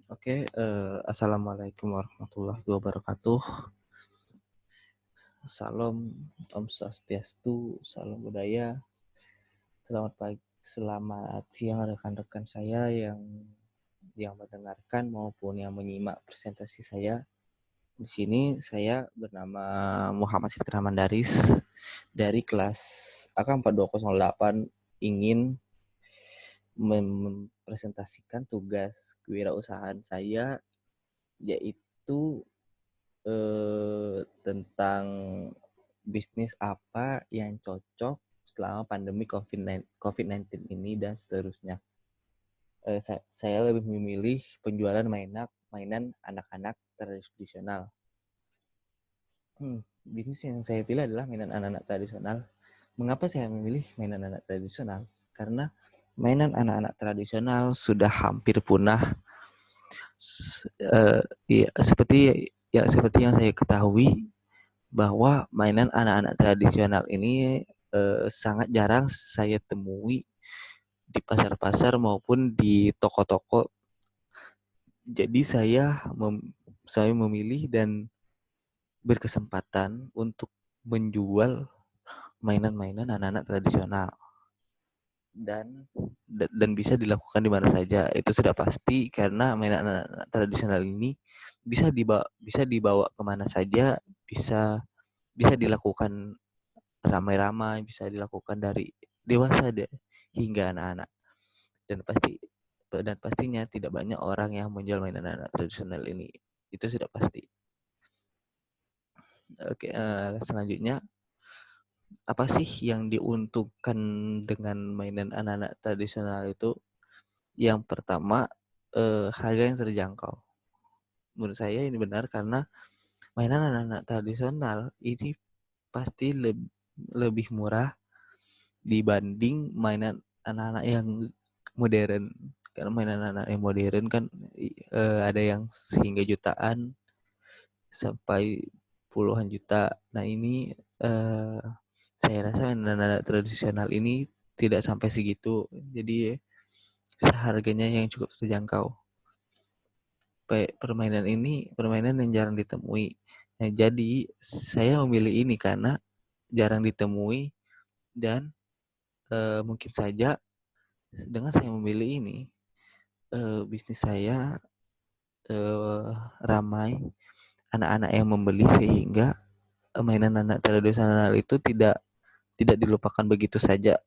Assalamualaikum warahmatullahi wabarakatuh. Salam, Om Swastiastu, salam budaya. Selamat pagi, selamat siang rekan-rekan saya yang mendengarkan maupun yang menyimak presentasi saya. Di sini saya bernama Muhammad Sifter Mandaris dari kelas AK 4208 ingin mempresentasikan tugas kewirausahaan saya, yaitu tentang bisnis apa yang cocok selama pandemi COVID-19 ini dan seterusnya. Saya lebih memilih penjualan mainan anak-anak tradisional. Bisnis yang saya pilih adalah mainan anak-anak tradisional. Mengapa saya memilih mainan anak tradisional? Karena mainan anak-anak tradisional sudah hampir punah. Seperti yang saya ketahui, bahwa mainan anak-anak tradisional ini sangat jarang saya temui di pasar-pasar maupun di toko-toko. Jadi saya memilih dan berkesempatan untuk menjual mainan-mainan anak-anak tradisional dan bisa dilakukan di mana saja. Itu sudah pasti karena mainan anak-anak tradisional ini bisa dibawa kemana saja, bisa dilakukan ramai-ramai, bisa dilakukan dari dewasa hingga anak-anak, dan pastinya tidak banyak orang yang menjual mainan anak tradisional ini. Itu sudah pasti. Selanjutnya, apa sih yang diuntungkan dengan mainan anak-anak tradisional itu? Yang pertama, harga yang terjangkau. Menurut saya ini benar karena mainan anak-anak tradisional ini pasti lebih murah dibanding mainan anak-anak yang modern. Karena mainan anak yang modern kan ada yang hingga jutaan sampai puluhan juta. Nah ini saya rasa mainan anak tradisional ini tidak sampai segitu. Jadi seharganya yang cukup terjangkau. Permainan yang jarang ditemui. Nah, jadi saya memilih ini karena jarang ditemui dan mungkin saja dengan saya memilih ini, bisnis saya ramai anak-anak yang membeli sehingga mainan anak tradisional itu tidak dilupakan begitu saja.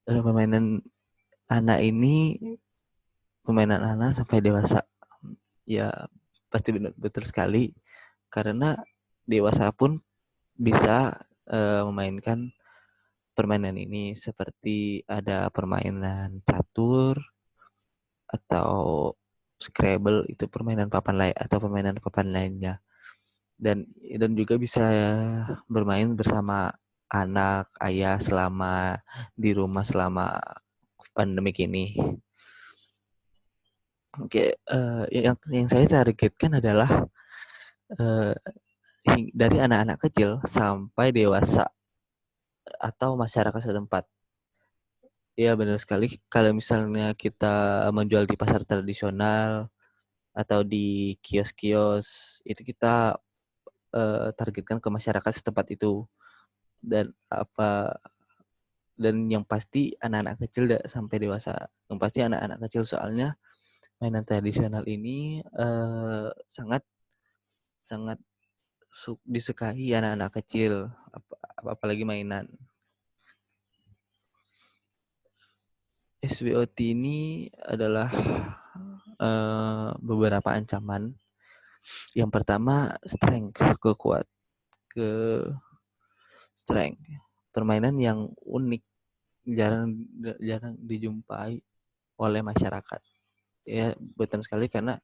Permainan anak sampai dewasa. Ya, pasti betul sekali karena dewasa pun bisa memainkan permainan ini, seperti ada permainan catur atau Scrabble, itu permainan papan lainnya, dan juga bisa bermain bersama anak ayah selama di rumah selama pandemik ini. Yang saya targetkan adalah dari anak-anak kecil sampai dewasa atau masyarakat setempat. Ya, benar sekali. Kalau misalnya kita menjual di pasar tradisional atau di kios-kios, itu kita targetkan ke masyarakat setempat itu. Dan yang pasti anak-anak kecil sampai dewasa. Yang pasti anak-anak kecil, soalnya mainan tradisional ini sangat disukai anak-anak kecil, apalagi mainan. SWOT ini adalah beberapa ancaman. Yang pertama, strength. Permainan yang unik, jarang dijumpai oleh masyarakat. Ya, betul sekali karena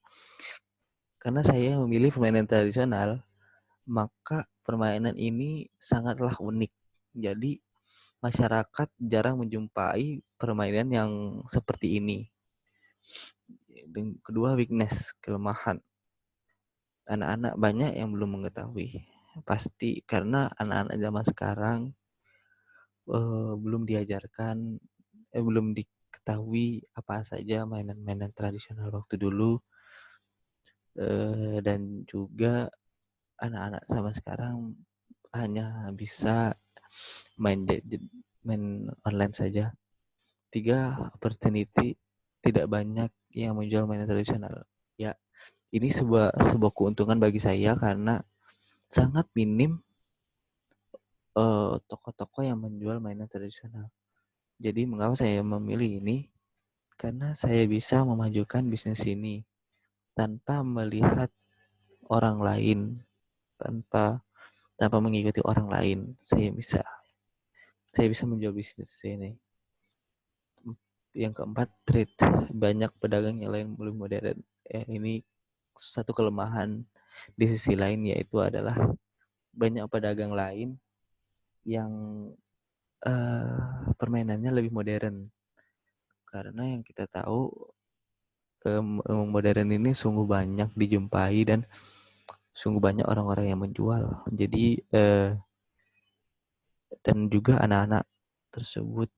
saya memilih permainan tradisional, maka permainan ini sangatlah unik. Jadi masyarakat jarang menjumpai permainan yang seperti ini. Dan kedua, weakness, kelemahan. Anak-anak banyak yang belum mengetahui. Pasti karena anak-anak zaman sekarang belum diajarkan, belum mengetahui apa saja mainan-mainan tradisional waktu dulu, dan juga anak-anak sama sekarang hanya bisa main online saja. 3, opportunity, tidak banyak yang menjual mainan tradisional. Ya, ini sebuah keuntungan bagi saya karena sangat minim toko-toko yang menjual mainan tradisional. Jadi mengapa saya memilih ini? Karena saya bisa memajukan bisnis ini tanpa melihat orang lain, tanpa tanpa mengikuti orang lain. Saya bisa menjual bisnis ini. Yang keempat, trade. Banyak pedagang yang lain belum modern. Ini satu kelemahan. Di sisi lain yaitu adalah banyak pedagang lain yang permainannya lebih modern. Karena yang kita tahu modern ini sungguh banyak dijumpai dan sungguh banyak orang-orang yang menjual. Jadi dan juga anak-anak tersebut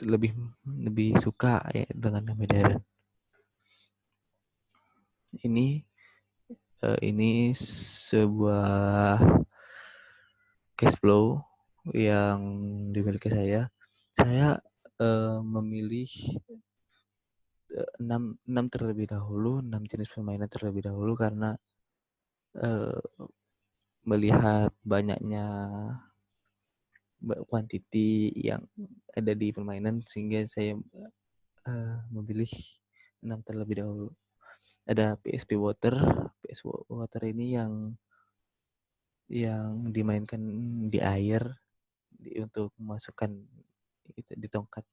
lebih lebih suka ya dengan yang modern. Ini sebuah cash flow yang dimiliki saya. Saya memilih 6 terlebih dahulu, 6 jenis permainan terlebih dahulu karena melihat banyaknya quantity yang ada di permainan sehingga saya memilih 6 terlebih dahulu. Ada PSP Water. PSP Water ini yang dimainkan di air untuk memasukkan itu di tongkat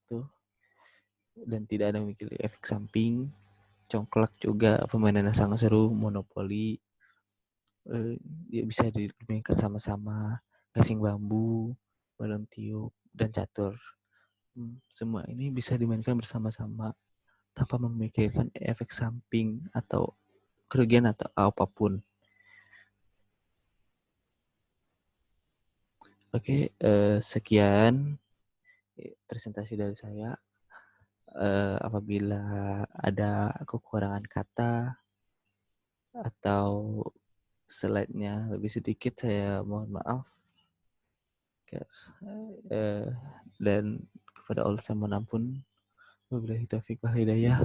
tuh, dan tidak ada memiliki efek samping. Congklak juga permainannya sangat seru. Monopoli dia bisa dimainkan sama-sama. Gasing bambu, balon tiup, dan catur. Semua ini bisa dimainkan bersama-sama tanpa memikirkan efek samping atau kerugian atau apapun. Oke, sekian presentasi dari saya. Apabila ada kekurangan kata atau slide-nya lebih sedikit, saya mohon maaf. Dan kepada Allah saya mohon ampun. Wabillahi taufiq wal hidayah.